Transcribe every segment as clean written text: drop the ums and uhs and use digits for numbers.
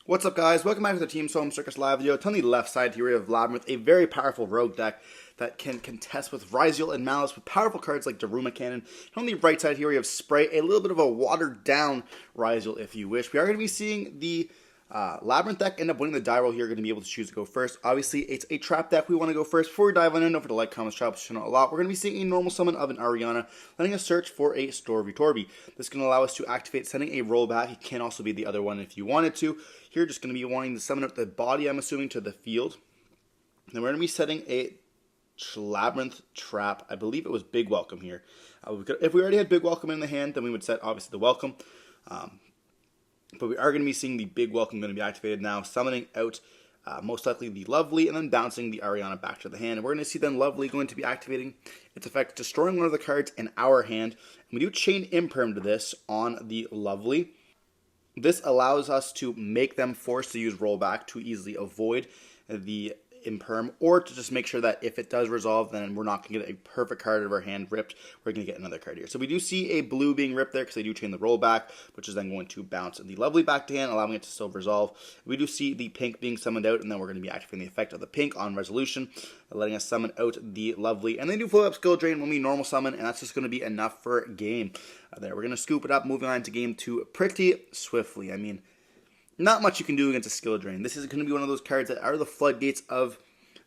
What's up, guys? Welcome back to the Team Solemn Circus live video. On the left side here we have Labrnyth, a very powerful rogue deck that can contest with Ryziel and Malice with powerful cards like Daruma Cannon. And on the right side here we have Spright, a little bit of a watered down Ryziel if you wish. We are going to be seeing the Labrnyth deck end up winning the die roll here. Going to be able to choose to go first. Obviously, it's a trap deck. We want to go first. Before we dive on in, don't forget to like, comment, subscribe, channel a lot. We're going to be seeing a normal summon of an Ariana, letting us search for a Storvy Torby. This can allow us to activate sending a rollback. It can also be the other one if you wanted to. Here, just going to be wanting to summon out the body, I'm assuming, to the field. And then we're going to be setting a Labrnyth trap. I believe it was Big Welcome here. If we already had Big Welcome in the hand, then we would set, obviously, the Welcome. But we are going to be seeing the Big Welcome going to be activated now, summoning out most likely the Lovely, and then bouncing the Ariana back to the hand. And we're going to see then Lovely going to be activating its effect, destroying one of the cards in our hand. And we do chain Imperm to this on the Lovely. This allows us to make them forced to use rollback to easily avoid the Imperm, or to just make sure that if it does resolve, then we're not going to get a perfect card out of our hand ripped. We're going to get another card here. So we do see a blue being ripped there because they do chain the rollback, which is then going to bounce the Lovely back to hand, allowing it to still resolve. We do see the pink being summoned out, and then we're going to be activating the effect of the pink on resolution, letting us summon out the Lovely. And they do flip up skill drain when we normal summon, and that's just going to be enough for game. There, we're going to scoop it up, moving on to game 2 pretty swiftly. I mean, not much you can do against a skill drain. This is going to be one of those cards that are the floodgates of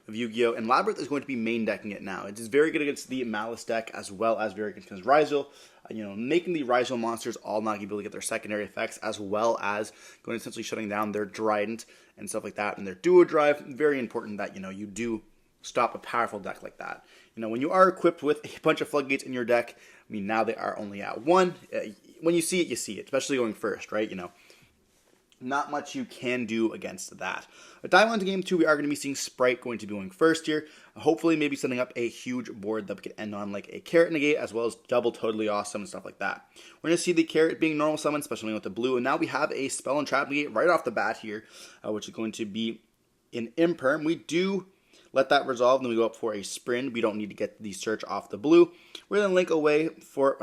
Yu-Gi-Oh! And Labrnyth is going to be main decking it now. It is very good against the Malice deck, as well as very good against Ryziel. Making the Ryziel monsters all not able to get their secondary effects, as well as going essentially shutting down their Trident and stuff like that, and their Duo Drive. Very important that, you do stop a powerful deck like that. When you are equipped with a bunch of floodgates in your deck, I mean, now they are only at 1. When you see it, especially going first, right? Not much you can do against that. But dive on to game 2, we are going to be seeing Spright going to be going first here. Hopefully maybe setting up a huge board that we could end on like a Carrot Negate, as well as double Totally Awesome and stuff like that. We're going to see the Carrot being normal summon, especially with the blue. And now we have a Spell and Trap Negate right off the bat here, which is going to be an Imperm. We do let that resolve, then we go up for a Sprint. We don't need to get the search off the blue. We're going to link away for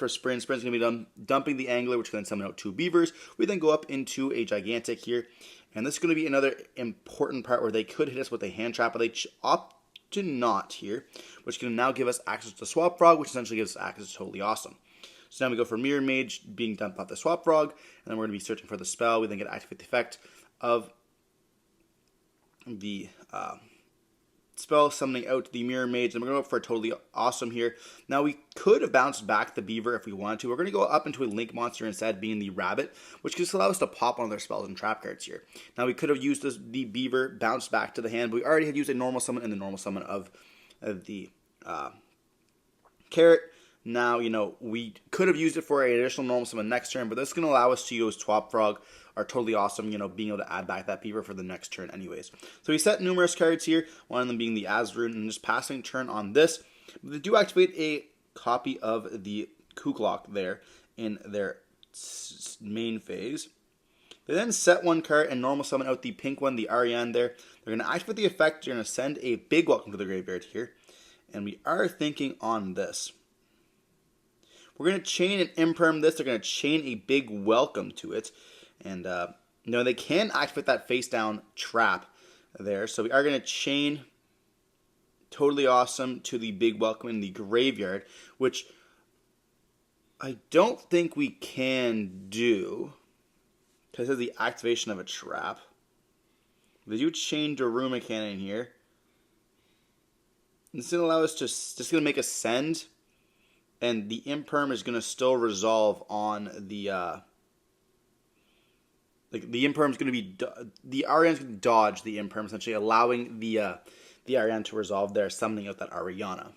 Sprint. Sprint's going to be done dumping the Angler, which can then summon out 2 Beavers. We then go up into a Gigantic here. And this is going to be another important part where they could hit us with a hand trap, but they opt to not here, which can now give us access to Swap Frog, which essentially gives us access to Totally Awesome. So now we go for Mirror Mage being dumped off the Swap Frog, and then we're going to be searching for the spell. We then get to activate the effect of the spell, summoning out the Mirror Mage, and we're going to go for a Totally Awesome here. Now, we could have bounced back the Beaver if we wanted to. We're going to go up into a Link monster instead, being the Rabbit, which just allows us to pop one of their spells and trap cards here. Now, we could have used the Beaver, bounced back to the hand, but we already had used a normal summon and the normal summon of the Carrot. Now, we could have used it for an additional normal summon next turn, but this is going to allow us to use Swap Frog, are Totally Awesome, being able to add back that Beaver for the next turn anyways. So we set numerous cards here, one of them being the Azrune, and just passing turn on this. But they do activate a copy of the Kuklok there in their main phase. They then set one card and normal summon out the pink one, the Ariane there. They're going to activate the effect. They're going to send a Big Welcome to the graveyard here. And we are thinking on this. We're going to chain and Imperm this. They're going to chain a Big Welcome to it. And, they can activate that face down trap there. So we are going to chain Totally Awesome to the Big Welcome in the graveyard, which I don't think we can do because of the activation of a trap. They do chain Daruma Cannon here. This is going to allow us to, just going to make a send, and the Imperm is going to still resolve on the, the Imperm is going to be, the Ariane is going to dodge the Imperm, essentially allowing the Ariane to resolve there, summoning out that Ariana.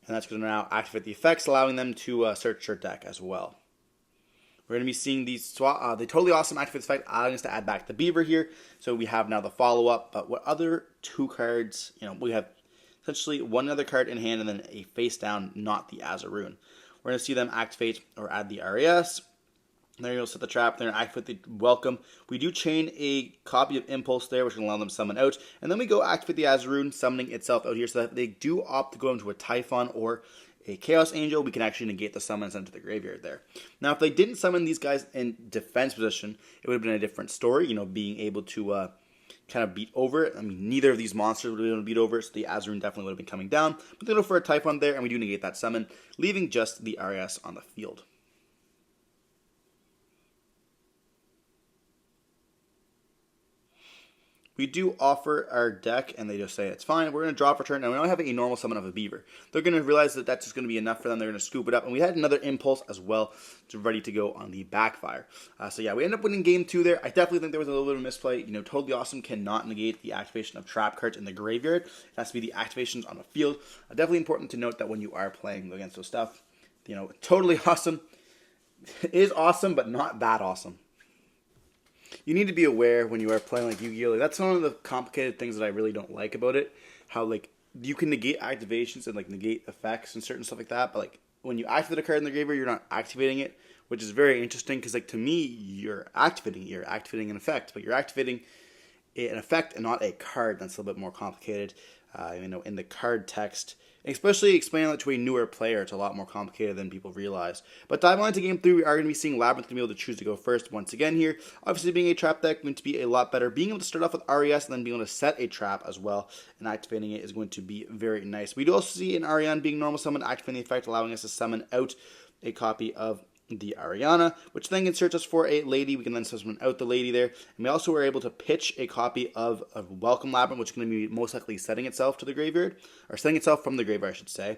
And that's going to now activate the effects, allowing them to search their deck as well. We're going to be seeing the Totally Awesome activate effect, allowing us to add back the Beaver here. So we have now the follow-up, but what other 2 cards, we have essentially one other card in hand and then a face down, not the Azrune. We're going to see them activate or add the RAS. There you go, set the trap there and activate the Welcome. We do chain a copy of Impulse there, which will allow them to summon out. And then we go activate the Azrune, summoning itself out here so that they do opt to go into a Typhon or a Chaos Angel, we can actually negate the summon and send it to the graveyard there. Now, if they didn't summon these guys in defense position, it would have been a different story, being able to kind of beat over it. I mean, neither of these monsters would have been able to beat over it, so the Azurine definitely would have been coming down. But they go for a Typhon there, and we do negate that summon, leaving just the RS on the field. We do offer our deck, and they just say it's fine. We're going to draw for turn, and we don't have a normal summon of a beaver. They're going to realize that that's just going to be enough for them. They're going to scoop it up, and we had another impulse as well, ready to go on the backfire. So yeah, we end up winning game 2 there. I definitely think there was a little bit of misplay. Totally Awesome cannot negate the activation of trap cards in the graveyard. It has to be the activations on the field. Definitely important to note that when you are playing against those stuff, Totally Awesome is awesome, but not that awesome. You need to be aware when you are playing like Yu-Gi-Oh! That's one of the complicated things that I really don't like about it. How you can negate activations and negate effects and certain stuff like that, but when you activate a card in the graveyard, you're not activating it, which is very interesting because to me, you're activating an effect, but you're activating an effect and not a card. That's a little bit more complicated. In the card text, especially explaining that to a newer player, it's a lot more complicated than people realize. But diving on to game 3, we are going to be seeing Labrnyth going to be able to choose to go first once again here. Obviously, being a trap deck, going to be a lot better. Being able to start off with RES and then being able to set a trap as well and activating it is going to be very nice. We do also see an Ariane being normal summon, activating the effect, allowing us to summon out a copy of the Ariana, which then can search us for a lady. We can then summon out the lady there. And we also were able to pitch a copy of Welcome Labrynth, which is going to be most likely setting itself to the graveyard, or setting itself from the graveyard, I should say.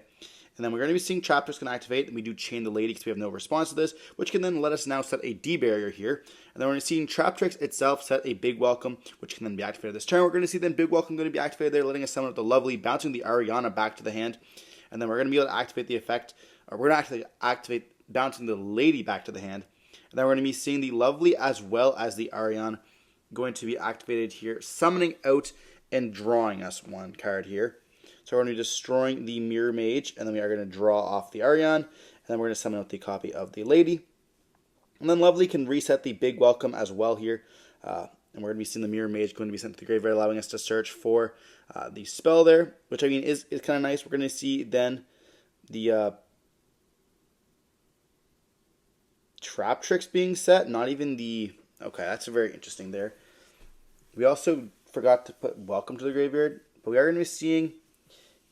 And then we're going to be seeing Chapters can activate, and we do chain the lady because we have no response to this, which can then let us now set a D barrier here. And then we're going to see Traptrix itself set a Big Welcome, which can then be activated this turn. We're going to see then Big Welcome going to be activated there, letting us summon out the Lovely, bouncing the Ariana back to the hand. And then we're going to be able to activate the effect, or we're going to actually activate bouncing the lady back to the hand. And then we're going to be seeing the Lovely as well as the Ariane going to be activated here, summoning out and drawing us one card here. So we're going to be destroying the Mirror Mage, and then we are going to draw off the Ariane, and then we're going to summon out the copy of the lady. And then Lovely can reset the Big Welcome as well here. And we're going to be seeing the Mirror Mage going to be sent to the graveyard, allowing us to search for the spell there, which I mean is kind of nice. We're going to see then the Traptrix being set, not even the... Okay, that's very interesting there. We also forgot to put Welcome to the graveyard, but we are going to be seeing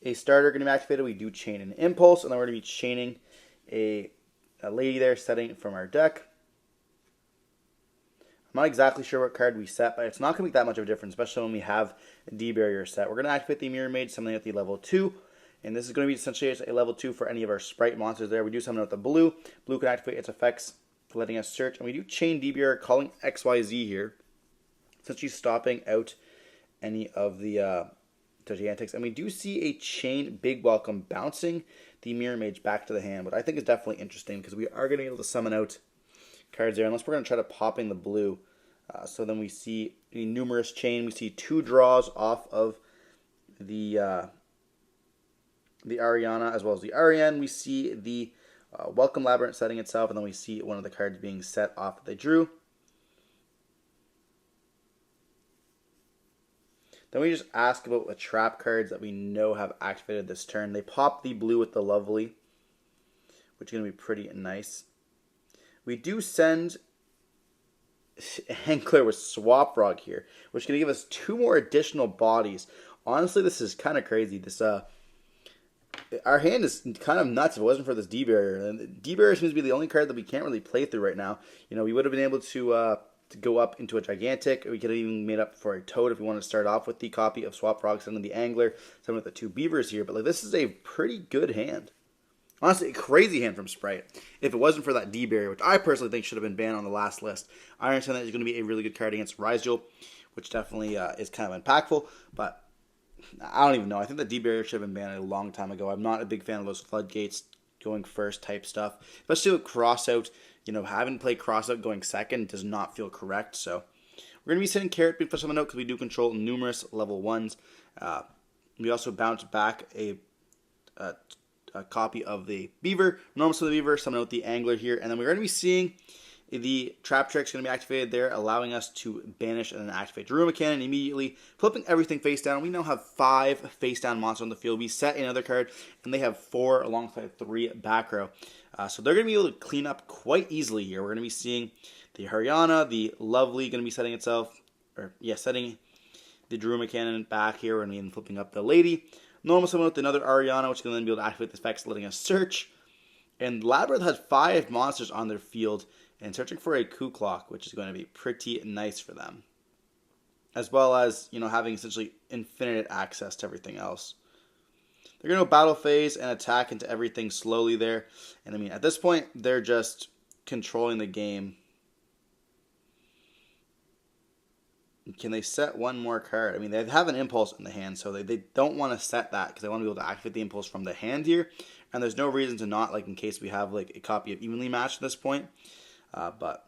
a starter going to be activated. We do chain an Impulse, and then we're going to be chaining a lady there, setting it from our deck. I'm not exactly sure what card we set, but it's not going to make that much of a difference, especially when we have a D barrier set. We're going to activate the Mirror Mage, summoning at the level 2. And this is going to be essentially a level 2 for any of our Spright monsters there. We do summon out the blue. Blue can activate its effects, letting us search. And we do chain DBR, calling XYZ here, essentially stopping out any of the Gigantics. And we do see a chain Big Welcome bouncing the Mirror Mage back to the hand, which I think is definitely interesting because we are going to be able to summon out cards there, unless we're going to try to pop in the blue. So then we see a numerous chain. We see 2 draws off of the Ariana as well as the Ariane. We see the Welcome Labrynth setting itself, and then we see one of the cards being set off that they drew. Then we just ask about the trap cards that we know have activated this turn. They pop the blue with the Lovely, which is going to be pretty nice. We do send Angler with Swap Frog here, which is going to give us 2 more additional bodies. Honestly, this is kind of crazy. This our hand is kind of nuts if it wasn't for this D-Barrier. And D-Barrier seems to be the only card that we can't really play through right now. We would have been able to go up into a Gigantic. We could have even made up for a Toad if we wanted to start off with the copy of Swap Frog, sending the Angler, sending with the 2 Beavers here. But this is a pretty good hand. Honestly, a crazy hand from Spright. If it wasn't for that D-Barrier, which I personally think should have been banned on the last list, I understand that it's going to be a really good card against Duel, which definitely is kind of impactful. But I don't even know. I think the D-Barrier should have been banned a long time ago. I'm not a big fan of those floodgates going first type stuff, especially with Crossout. Having played Crossout going second does not feel correct. So we're going to be sending Carrot Beat for someone out because we do control numerous level 1s. We also bounce back a copy of the Beaver, normal to the Beaver, summon out the Angler here, and then we're going to be seeing the trap trick is going to be activated there, allowing us to banish and then activate Daruma Cannon immediately, flipping everything face down. We now have 5 face down monsters on the field. We set another card, and they have 4 alongside 3 back row. So they're going to be able to clean up quite easily here. We're going to be seeing the Haryana, the Lovely going to be setting itself, setting the Daruma Cannon back here. We're going to be flipping up the Lady. Normal summon with another Ariana, which is going to then be able to activate the effects, letting us search. And Labrnyth has 5 monsters on their field and searching for a Coup Clock, which is going to be pretty nice for them. As well as, having essentially infinite access to everything else. They're going to battle phase and attack into everything slowly there. And I mean, at this point, they're just controlling the game. Can they set one more card? I mean, they have an Impulse in the hand, so they don't want to set that because they want to be able to activate the Impulse from the hand here. And there's no reason to not, in case we have, a copy of Evenly Matched at this point. But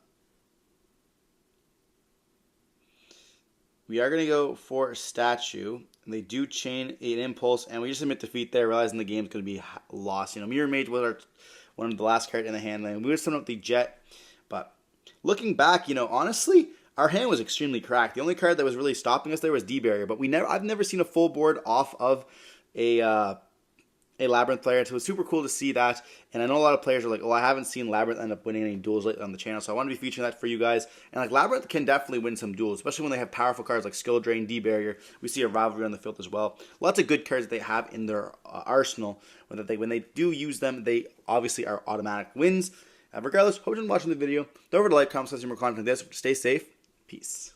we are going to go for Statue. And they do chain an Impulse, and we just admit defeat there, realizing the game's going to be lost. Mirror Mage was one of the last card in the hand, and we would send up the Jet. But looking back, honestly, our hand was extremely cracked. The only card that was really stopping us there was D-Barrier, but I've never seen a full board off of a Labrynth player, so it's super cool to see that. And I know a lot of players are like, I haven't seen Labrynth end up winning any duels lately on the channel, so I want to be featuring that for you guys. And Labrynth can definitely win some duels, especially when they have powerful cards like Skill Drain, D-Barrier. We see a Rivalry on the field as well. Lots of good cards that they have in their arsenal. When they do use them, they obviously are automatic wins. Regardless, hope you're watching the video. Don't forget to like, comment, subscribe, more content like this. Stay safe. Peace.